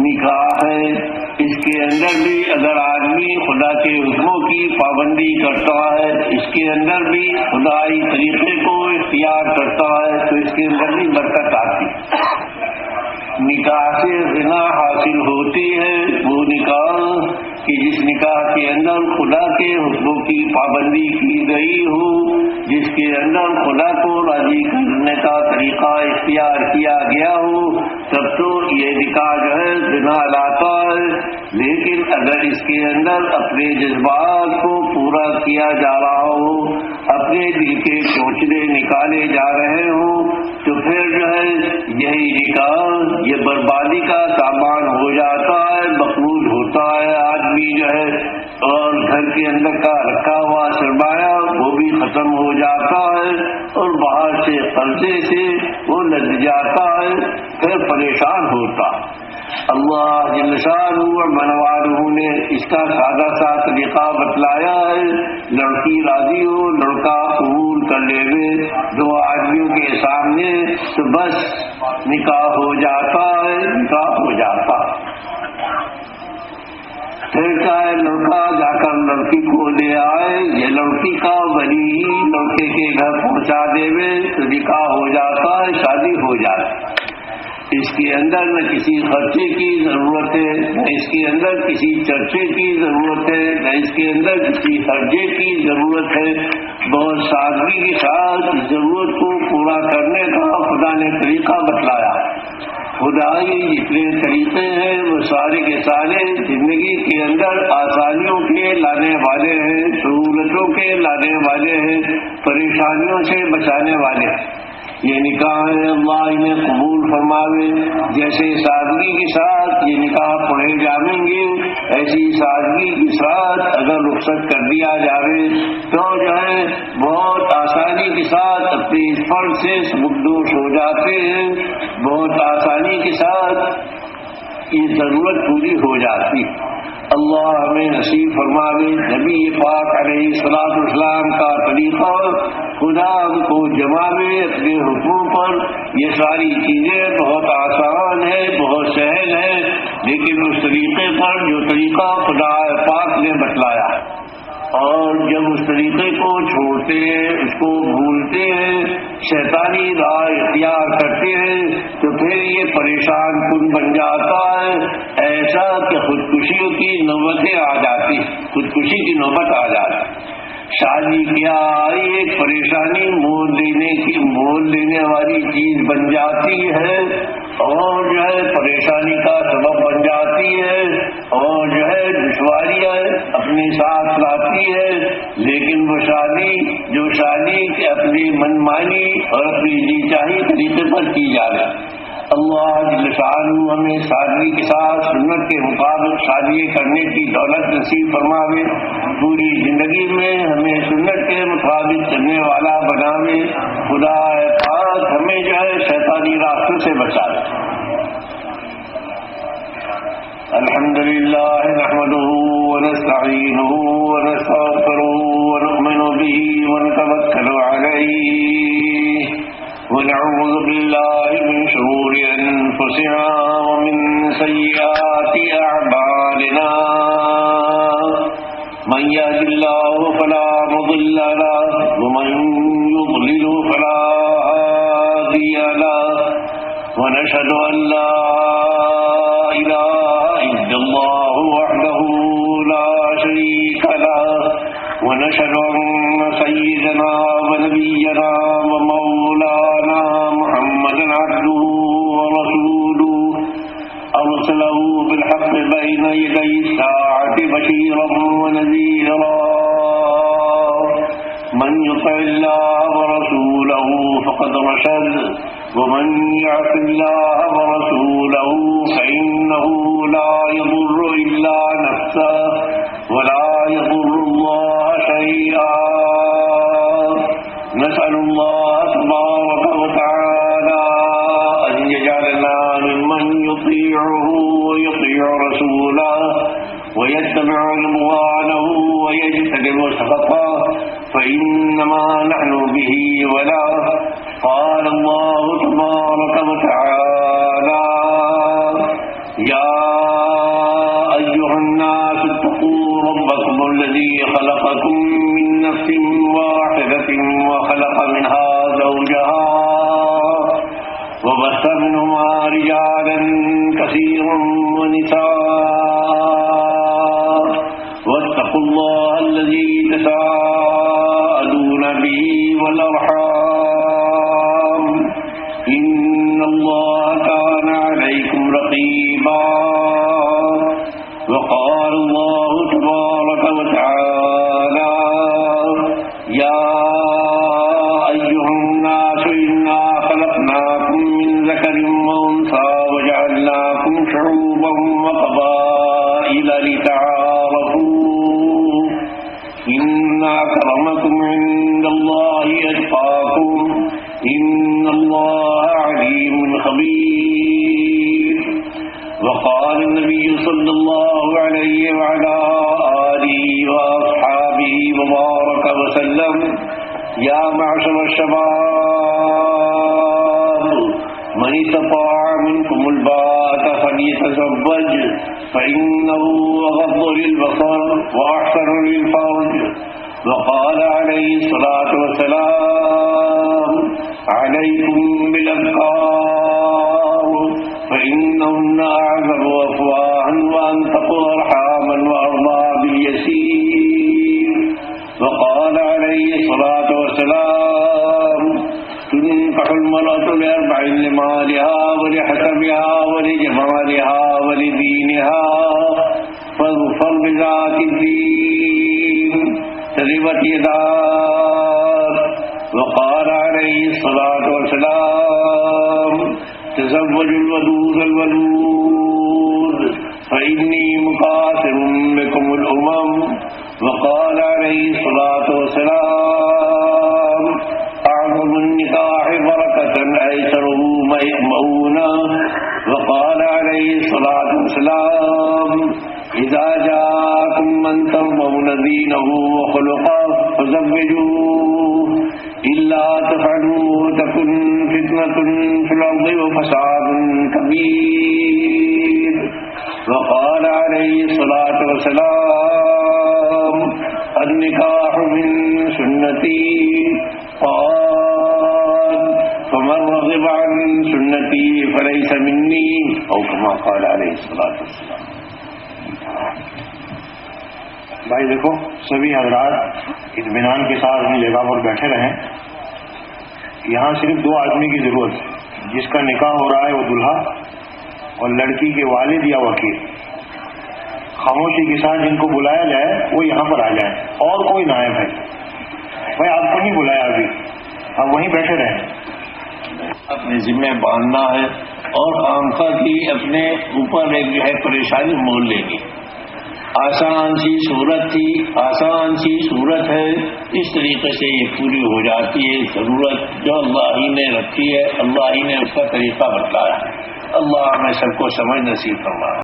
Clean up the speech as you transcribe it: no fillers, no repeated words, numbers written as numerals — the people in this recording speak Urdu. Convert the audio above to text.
نکاح ہے، اس کے اندر بھی اگر آدمی خدا کے حکموں کی پابندی کرتا ہے، اس کے اندر بھی خدائی طریقے کو اختیار کرتا ہے تو اس کے اندر بھی برکت آتی ہے۔ نکاح سے غنا حاصل ہوتی ہے، وہ نکاح کہ جس نکاح کے اندر خدا کے حکموں کی پابندی کی گئی ہو، جس کے اندر خدا کو راضی کرنے کا طریقہ اختیار کیا گیا ہو، تب تو یہ نکاح جو ہے غنا لاتا ہے۔ لیکن اگر اس کے اندر اپنے جذبات کو پورا کیا جا رہا ہو، اپنے دل کے چوچلے نکالے جا رہے ہوں، تو پھر جو ہے یہی نکاح یہ بربادی کا سامان ہو جاتا ہے، مقبول ہوتا ہے۔ آدمی جو ہے اور گھر کے اندر کا رکھا ہوا سرمایہ وہ بھی ختم ہو جاتا ہے، اور باہر سے قرضے سے وہ لد جاتا ہے، پھر پریشان ہوتا۔ اللہ جل شانہ و منوالہ نے اس کا سادہ سا طریقہ بتلایا ہے۔ لڑکی راضی ہو، لڑکا قبول کر لے دو آدمیوں کے سامنے تو بس نکاح ہو جاتا ہے، نکاح ہو جاتا۔ پھر چاہے لڑکا جا کر لڑکی کو لے آئے، یہ لڑکی کا ولی لڑکے کے گھر پہنچا دے تو نکاح ہو جاتا ہے، شادی ہو جاتی۔ اس کے اندر نہ کسی خرچے کی ضرورت ہے، نہ اس کے اندر کسی چرچے کی ضرورت ہے، نہ اس کے اندر کسی خرچے کی ضرورت ہے۔ بہت سادگی کے ساتھ ضرورت کو پورا کرنے کا خدا نے طریقہ بتلایا۔ خدا کے جتنے طریقے ہیں وہ سارے کے سارے زندگی کے اندر آسانیوں کے لانے والے ہیں، سہولتوں کے لانے والے ہیں، پریشانیوں سے بچانے والے۔ یہ نکاح ہے، اللہ انہیں قبول فرماوے۔ جیسے سادگی کے ساتھ یہ نکاح پڑھے جائیں گے، ایسی سادگی کے ساتھ اگر رخصت کر دیا جاوے تو جو ہے بہت آسانی کے ساتھ اپنے اس فرض سے سبکدوش ہو جاتے ہیں، بہت آسانی کے ساتھ یہ ضرورت پوری ہو جاتی۔ اللہ ہمیں نصیب فرماوے نبی پاک علیہ الصلوۃ والسلام کا طریقہ، خدا ہم کو جماوے اپنے حکموں پر۔ یہ ساری چیزیں بہت آسان ہے، بہت سہل ہے، لیکن اس طریقے پر جو طریقہ خدا پاک نے بتلایا، اور جب اس طریقے کو چھوڑتے ہیں، اس کو بھولتے ہیں، شیطانی راہ اختیار کرتے ہیں تو پھر یہ پریشان کن بن جاتا ہے، ایسا کہ خودکشیوں کی نوبتیں آ جاتی، خودکشی کی نوبت آ جاتی۔ شادی کیا ایک پریشانی مول لینے والی چیز بن جاتی ہے، اور جو ہے پریشانی کا سبب بن جاتی ہے، اور جو ہے دشواریاں اپنے ساتھ لاتی ہے۔ لیکن وہ شادی کے اپنی منمانی اور اپنی جی چاہی طریقے پر کی جا رہی۔ اللہ جل شانہ ہمیں سادگی کے ساتھ سنت کے مطابق شادی کرنے کی دولت نصیب فرماوے، پوری زندگی میں ہمیں سنت کے مطابق چلنے والا بناوے۔ خدا پاک ہمیں جو ہے شیطانی راستوں سے بچائے۔ الحمدللہ نحمده ونستعینه ونستغفره ونؤمن به ونتوکل علیہ ونعوذ باللہ من شرور انفسنا ومن سیئات اعمالنا من يهد الله فلا مضل له ومن يضلل فلا هادي له ونشهد ان لا اله الا الله وحده لا شريك له ونشهد ان سيدنا ونبينا ومولانا محمدا عبده ورسوله أرسله بالحق بين يدي الساعة بشيرا ونذيرا من يطع الله ورسوله فقد رشد ومن يعص الله ورسوله فإنه لا يضر إلا نفسه ولا يضر الله شيئا نسأل الله تبارك وتعالى أن يجعلنا ممن يطيعه ويطيع رسوله ويتبع رضوانه ويجتنب سخطه فإنما نحن به ولا قال الله تبارك وتعالى یا ایھا الناس اتقوا ربکم الذی خلقکم من نفس واحدۃ وخلق منها زوجها وبث منهما رجالا كثيرا ونساء واتقوا الله الذي تساءلون به والأرحام إن الله كان عليكم رقيبا وقال الله تبارك وتعالى يا أيها الناس إنا خلقناكم من ذكر وأنثى وجعلناكم شعوبا وقبائل لتعارفوا إن أكرمكم عند الله أتقاكم إن الله عليم خبير وقال النبي صلى الله عليه وعلى آله وأصحابه وبارك وسلم يا معشر الشباب من استطاع منكم الباءة فليتزوج فإنه أغض للبصر وأحسن للفرج وقال عليه الصلاة والسلام عليكم بالأبكار فإنهن أعذب أفواها وأنطق أرحاما وأرضى باليسير وقال عليه الصلاة والسلام تنكح المرأة لأربع لمالها ولحسبها ولجمالها ولدينها فاظفر بذات الدين تربت يداك وقال عليه الصلاة والسلام تزوجوا الودود الولود فإني مكاثر بكم الأمم وقال عليه الصلاة والسلام أعظم النكاح بركة أيسره مؤونة وقال عليه الصلاة والسلام إذا جاءكم من ترضون دينه وخلقه فزوجوه إلا تفعلوا تكن فتنة في الأرض وفساد كبير وقال عليه الصلاة والسلام النكاح من سنتي قال فمن رغب عن سنتي فليس مني أو كما قال عليه الصلاة والسلام. بھائی دیکھو سبھی حضرات اطمینان کے ساتھ اپنی جگہ پر بیٹھے رہیں. یہاں صرف دو آدمی کی ضرورت ہے. جس کا نکاح ہو رہا ہے وہ دلہا اور لڑکی کے والد یا وکیل. خاموشی کے ساتھ جن کو بلایا جائے وہ یہاں پر آ جائیں اور کوئی نہ آئے. بھائی آپ کو نہیں بلایا ابھی, آپ وہیں بیٹھے رہیں. اپنے ذمہ باندھنا ہے اور خامخواہ کی اپنے اوپر ایک جو ہے پریشانی مول لینی. آسان سی صورت تھی, آسان سی صورت ہے, اس طریقے سے یہ پوری ہو جاتی ہے. ضرورت جو اللہ ہی نے رکھی ہے, اللہ ہی نے اس کا طریقہ بتلایا. اللہ ہمیں سب کو سمجھ نصیب فرمائے.